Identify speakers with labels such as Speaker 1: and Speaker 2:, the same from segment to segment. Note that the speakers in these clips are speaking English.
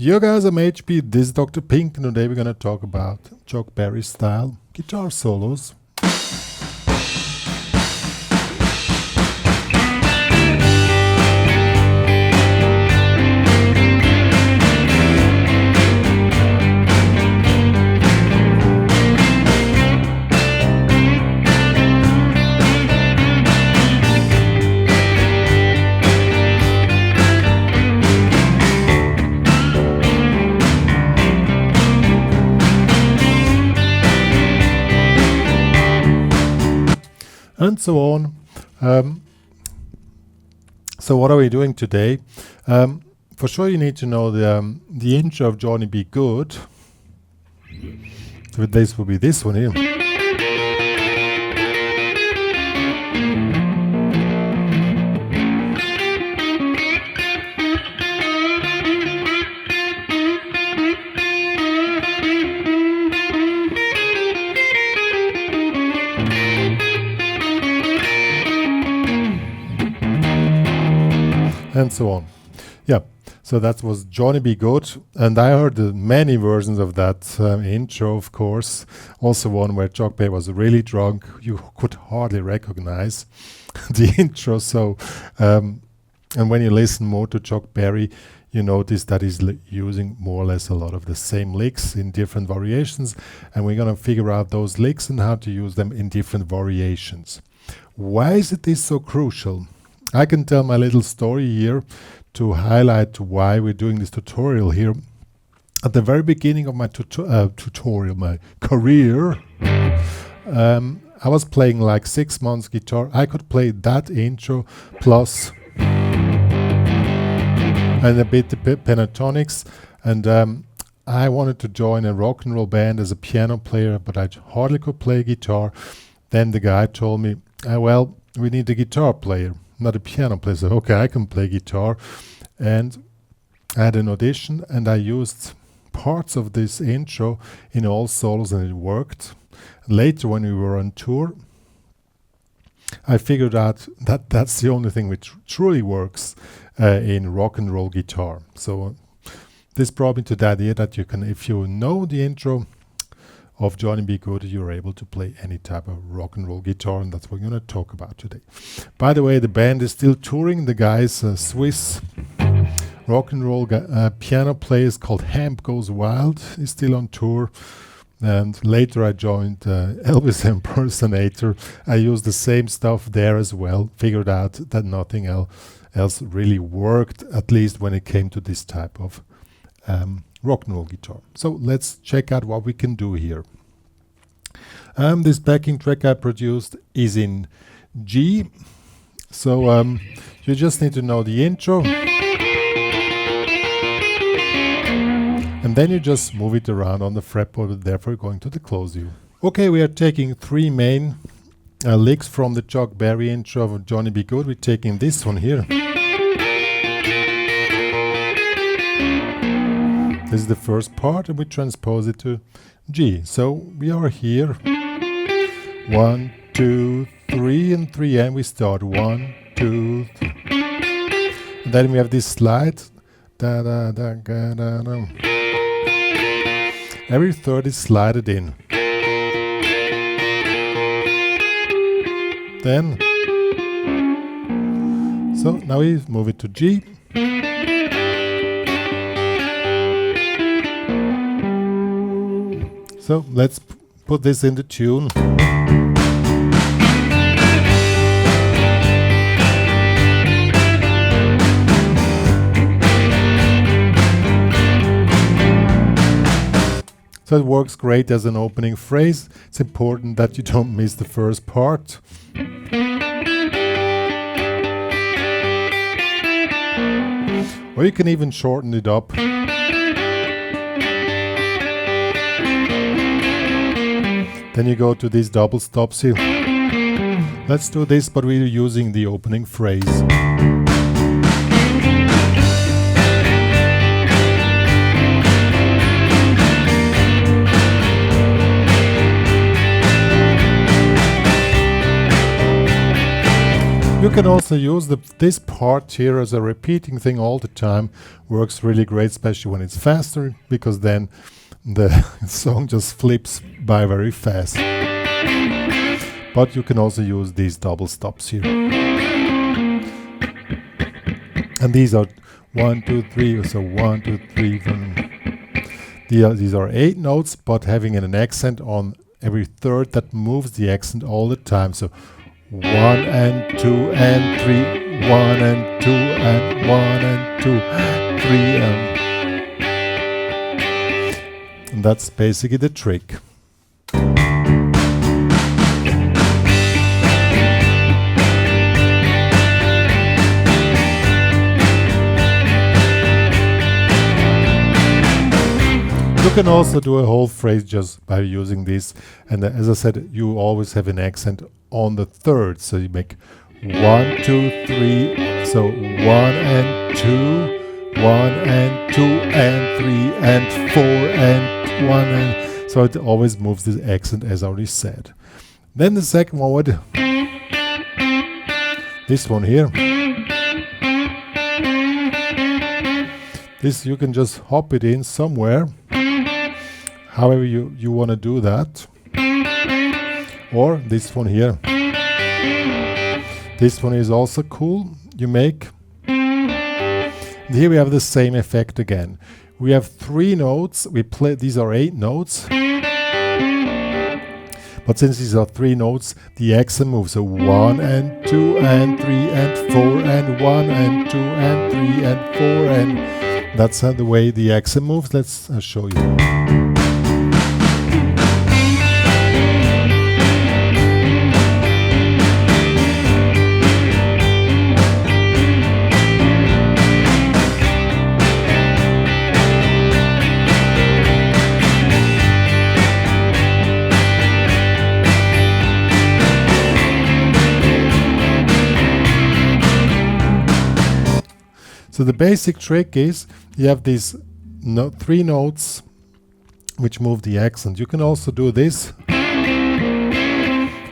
Speaker 1: Yo guys, I'm HP, this is Dr. Pink, and today we're gonna talk about Chuck Berry style guitar solos. And so on. So what are we doing today? For sure you need to know the intro of Johnny Be Good. So this will be this one here. And so on. Yeah, so that was Johnny Be Good, and I heard many versions of that intro, of course. Also one where Chuck Berry was really drunk. You could hardly recognize the intro. So, and when you listen more to Chuck Berry, you notice that he's using more or less a lot of the same licks in different variations, and we're going to figure out those licks and how to use them in different variations. Why is this so crucial? I can tell my little story here to highlight why we're doing this tutorial here. At the very beginning of my my career, I was playing like 6 months guitar. I could play that intro plus and a bit the pentatonics, and I wanted to join a rock and roll band as a piano player, but I hardly could play guitar. Then the guy told me, well, we need a guitar player, not a piano player. So okay, I can play guitar, and I had an audition and I used parts of this intro in all solos and it worked. Later when we were on tour, I figured out that that's the only thing which truly works in rock and roll guitar. So this brought me to the idea that you can, if you know the intro of Johnny Be Good, you're able to play any type of rock and roll guitar, and that's what we're going to talk about today. By the way, the band is still touring. The guy's a Swiss rock and roll piano player called Hamp Goes Wild. He's still on tour. And later I joined Elvis Impersonator. I used the same stuff there as well. Figured out that nothing else really worked, at least when it came to this type of rock and roll guitar. So let's check out what we can do here. This backing track I produced is in G. So you just need to know the intro. And then you just move it around on the fretboard, therefore going to the close view. Okay, we are taking three main licks from the Chuck Berry intro of Johnny Be Good. We're taking this one here. This is the first part, and we transpose it to G. So we are here. 1, 2, 3, and 3, and we start 1, 2, 3. And then we have this slide. Da, da, da, da, da, da. Every third is slided in. Then, so now we move it to G. So let's put this in the tune. So it works great as an opening phrase. It's important that you don't miss the first part. Or you can even shorten it up. Then you go to these double stops here. Let's do this, but we're using the opening phrase. You can also use this part here as a repeating thing all the time. Works really great, especially when it's faster, because then the song just flips by very fast. But you can also use these double stops here. And these are 1, 2, 3, so 1, 2, 3. These are 8 notes, but having an accent on every third that moves the accent all the time. So 1 and 2 and 3, 1 and 2 and 1 and 2, 3 and that's basically the trick. You can also do a whole phrase just by using this, and as I said, you always have an accent on the third, so you make 1, 2, 3, so 1 and 2, 1 and 2 and 3 and 4 and 1, and so it always moves the accent as I already said. Then the second one would this one here. This you can just hop it in somewhere. However you want to do that. Or this one here. This one is also cool. You make. And here we have the same effect again. We have 3 notes. We play. These are 8 notes. But since these are 3 notes, the accent moves. So 1 and 2 and 3 and 4 and 1 and 2 and 3 and 4 and that's the way the accent moves. Let's show you. So the basic trick is you have these 3 notes which move the accent. You can also do this.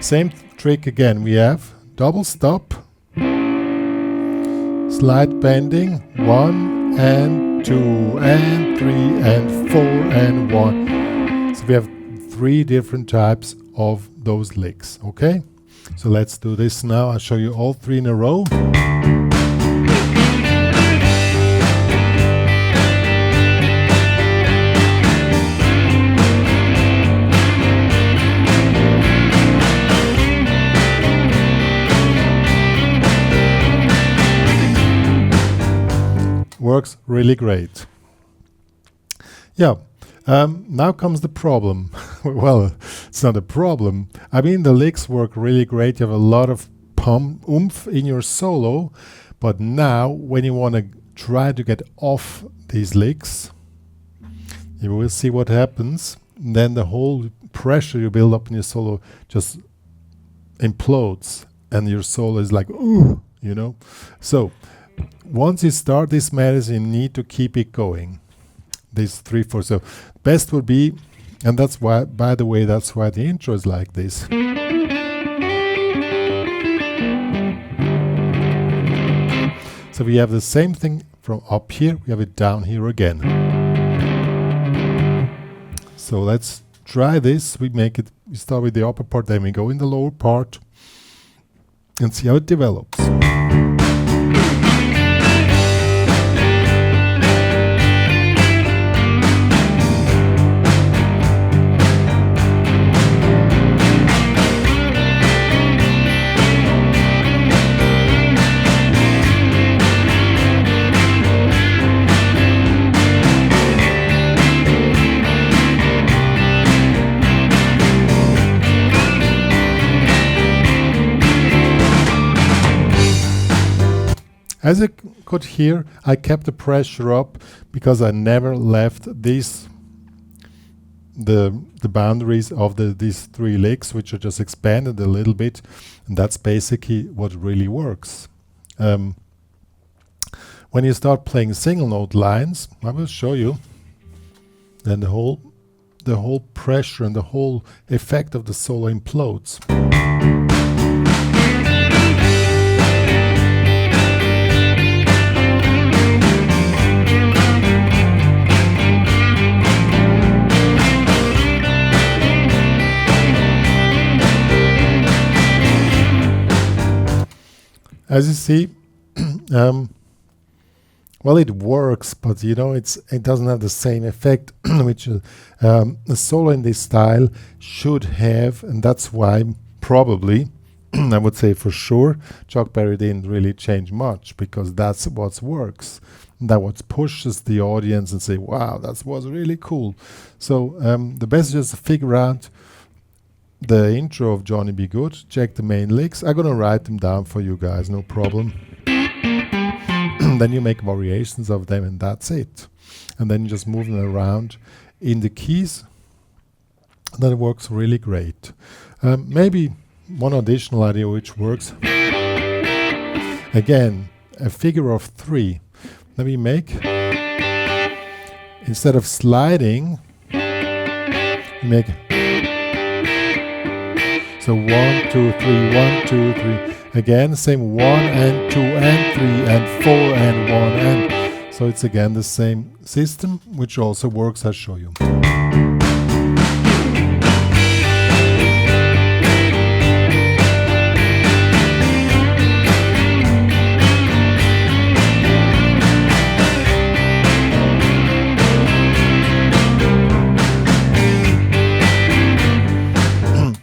Speaker 1: Same trick again. We have double stop, slight bending, 1 and 2 and 3 and 4 and 1. So we have 3 different types of those licks. Okay? So let's do this now. I'll show you all 3 in a row. Works really great. Yeah, now comes the problem. Well, it's not a problem. I mean, the licks work really great. You have a lot of oomph in your solo, but now when you want to try to get off these licks, you will see what happens. And then the whole pressure you build up in your solo just implodes, and your solo is like, ooh, you know. So once you start this medicine, you need to keep it going. These 3, 4. So best would be, and that's why, by the way, that's why the intro is like this. So we have the same thing from up here, we have it down here again. So let's try this. We start with the upper part, then we go in the lower part and see how it develops. As you could hear, I kept the pressure up because I never left the boundaries of these 3 licks, which are just expanded a little bit, and that's basically what really works. When you start playing single note lines, I will show you, then the whole pressure and the whole effect of the solo implodes. As you see, well, it works, but you know, it doesn't have the same effect which a solo in this style should have, and that's why probably I would say for sure Chuck Berry didn't really change much, because that's what works. That what pushes the audience and say, wow, that was really cool. So the best is just to figure out the intro of Johnny B. Good, check the main licks. I'm gonna write them down for you guys, no problem. Then you make variations of them, and that's it. And then you just move them around in the keys. That works really great. Maybe one additional idea which works. Again, a figure of 3. Let me make, instead of sliding, you make, so 1, 2, 3, 1, 2, 3. Again, same 1 and 2 and 3 and 4 and 1 and. So it's again the same system, which also works, I'll show you.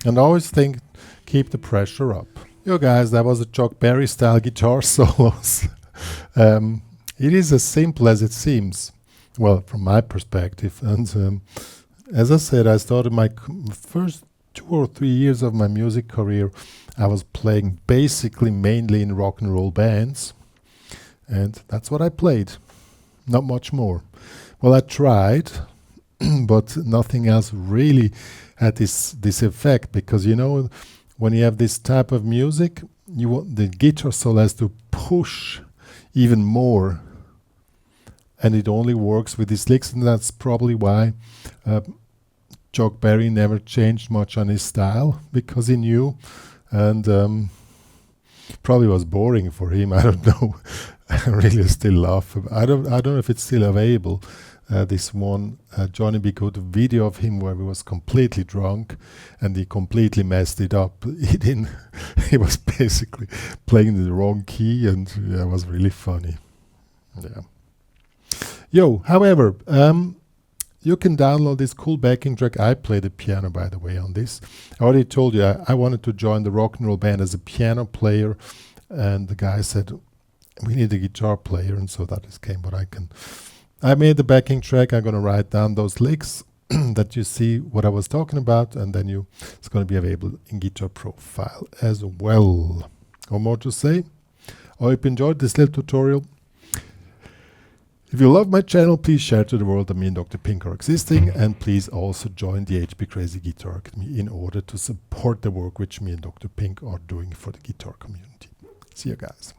Speaker 1: And always think, keep the pressure up. Yo guys, that was a Chuck Berry style guitar solos. It is as simple as it seems, well, from my perspective. And as I said, I started my first 2 or 3 years of my music career. I was playing basically mainly in rock and roll bands, and that's what I played, not much more. Well, I tried, but nothing else really had this effect, because you know, when you have this type of music, you want the guitar solo has to push even more, and it only works with these licks, and that's probably why Chuck Berry never changed much on his style, because he knew, and probably was boring for him. I don't know. I really still laugh. I don't know if it's still available. This one Johnny B. Good video of him where he was completely drunk and he completely messed it up. He didn't. He was basically playing the wrong key, and yeah, it was really funny. Yeah. Yo, however, you can download this cool backing track. I play the piano, by the way, on this. I already told you I wanted to join the rock and roll band as a piano player, and the guy said we need a guitar player, and so that is came. But I made the backing track. I'm gonna write down those licks that you see what I was talking about, and then it's gonna be available in Guitar Profile as well. No more to say. I hope you enjoyed this little tutorial. If you love my channel, please share to the world that me and Dr. Pink are existing, and please also join the HPCrazy Guitar Academy in order to support the work which me and Dr. Pink are doing for the guitar community. See you guys.